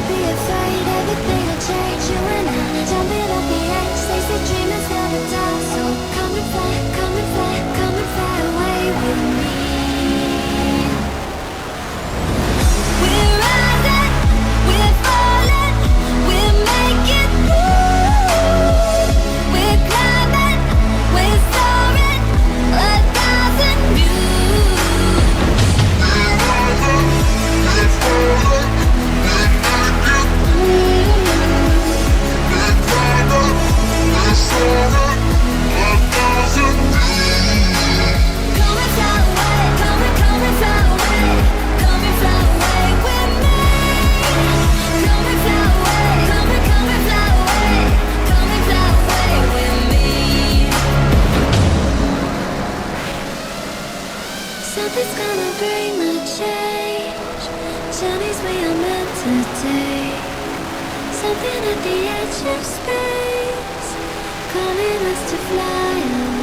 be afraid, everything will change. You and I, jumping off the edge. They say dreamers never die. So come and fly, come and fly, come and fly away with me. We're rising, we're falling, we're making moves. We're climbing, we're soaring, 1,000 views. We're rising, we're falling, we're making moves. We're climbing, we're soaring, 1,000 views. Come and fly away, come and fly away, come and fly away with me. Come and fly away, come and fly away, come and fly away with me. Something's gonna bring the change. Journeys we are meant to take. Something at the edge of space, calling us to fly away.